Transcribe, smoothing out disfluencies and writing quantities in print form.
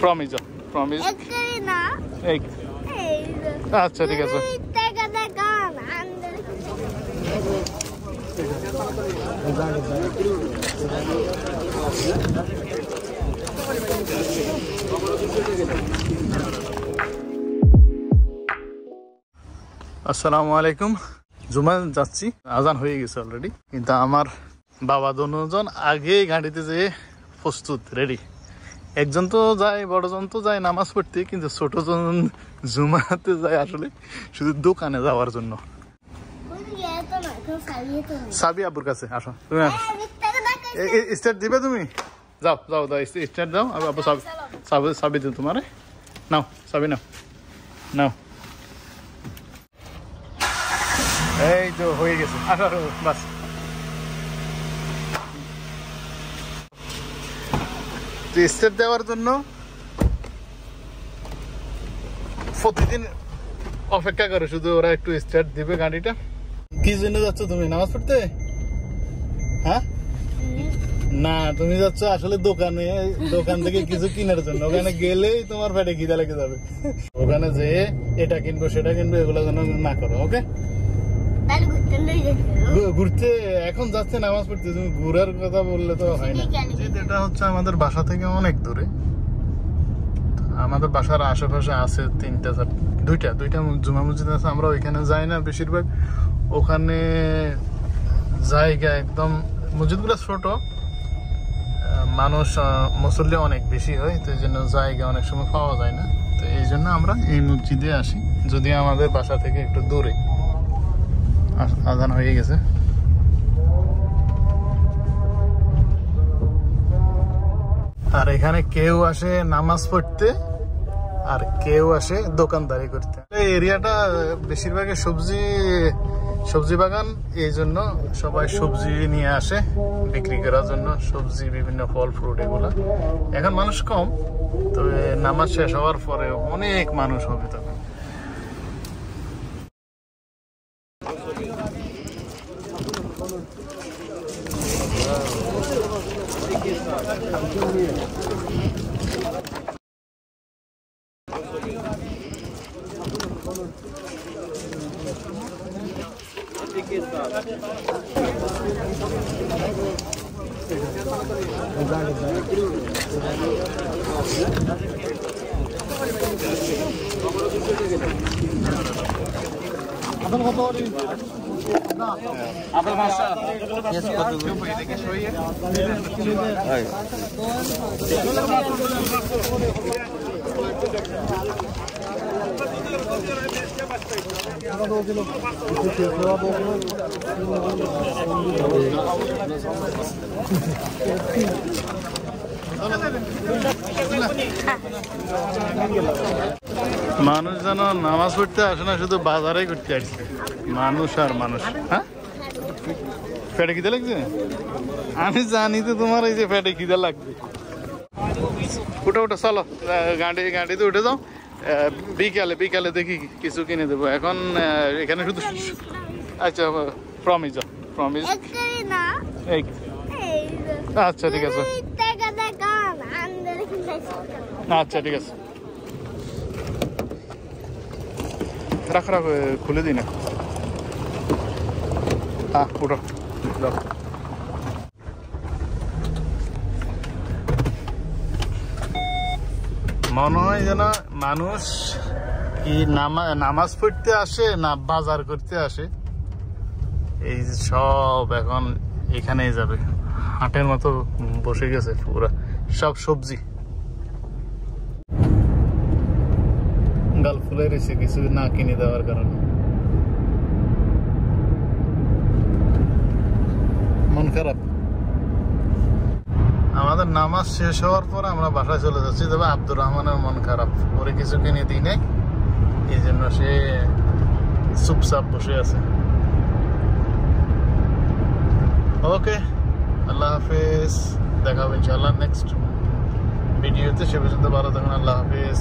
promise promise আচ্ছা ঠিক আছে আসসালামু আলাইকুম জুমা যাচ্ছি আজান হয়ে গেছে অলরেডি কিন্তু আমার বাবা দুজন আগে গাড়িতে যেয়ে প্রস্তুত রেডি একজন তো যায় বড়জন তো যায় নামাজ পড়তে কিন্তু ছোটজন জুমাতে যায় আসলে শুধু দোকানে যাওয়ার জন্য সাবি আব্বুর কাছে আসো তুমি স্টার্ট দিবে তুমি যাও যাও দাও স্টার্ট দাও আব্বু সাবি দিও তোমার নাও সাবি নাও নাও এই তো হয়ে গেছে আসো বাস স্টার্ট দেওয়ার জন্য প্রতিদিন অপেক্ষা করে শুধু ওরা একটু স্টার্ট দিবে গাড়িটা কি জন্য যাচ্ছ তুমি নামাজ পড়তে হ্যাঁ না তুমি যাচ্ছ আসলে দোকান থেকে কিছু কেনার জন্য ওখানে গেলেই তোমার পেটে খিদা লেগে যাবে ওখানে যেয়ে এটা কিনবো সেটা কিনবো এগুলো যেন না করো ওকে ঘুরতে এখন যাচ্ছে নামাজ পড়তে তুমি ঘুরার কথা বললে তো হয় না এটা হচ্ছে আমাদের বাসা থেকে অনেক দূরে আমাদের বাসার আশেপাশে আছে দুইটা জুমা মসজিদ আছে আমরা ওইখানে যাই না বেশিরভাগ ওখানে জায়গা একদম মসজিদগুলো ছোট মানুষ মুসল্লি অনেক বেশি হয় তো এই জন্য জায়গা অনেক সময় পাওয়া যায় না তো এই জন্য আমরা এই মসজিদে আসি যদি আমাদের বাসা থেকে একটু দূরে আজান হয়ে গেছে আর এখানে কেউ আসে নামাজ পড়তে আর কেউ আসে দোকানদারি করতে এই এরিয়াটা বেশিরভাগই সবজি বাগান এই জন্য সবাই সবজি নিয়ে আসে বিক্রি করার জন্য সবজি বিভিন্ন ফল ফ্রুট এগুলা এখন মানুষ কম তবে নামাজ শেষ হওয়ার পরে অনেক মানুষ হবে তখন মানুষ যেন নামাজ পড়তে আসে না শুধু বাজারে করতে আসছে মানুষ আর মানুষ হ্যাঁ পেটে খিদে লাগছে আমি জানি তো তোমার এই যে পেটে খিদে লাগবে উঠে চলো গাড়িতে উঠে যাও বিকালে দেখি কিছু কিনে দেবো এখন এখানে শুধু আচ্ছা প্রমিস আচ্ছা ঠিক আছে আচ্ছা ঠিক আছে রাখ খুলে দিই না হ্যাঁ উঠো যাও মনে হয় যেন মানুষ কি নামাজ পড়তে আসে না বাজার করতে আসে এই সব এখন এখানেই যাবে হাটের মতো বসে গেছে পুরা সব সবজি গাল ফুলে রয়েছে কিছু না কিনে দেওয়ার কারণে মন খারাপ আমাদের নামাজ শেষ হওয়ার পর আমরা বাসায় চলে যাচ্ছি তবে আব্দুর রহমানের মন খারাপ ওরে কিছু কিনে দিই নাই এই জন্য সে চুপচাপ বসে আছে ওকে আল্লাহ হাফেজ দেখা হবে ইনশাআল্লাহ নেক্সট ভিডিওতে সে পর্যন্ত ভালো থাকুন আল্লাহ হাফেজ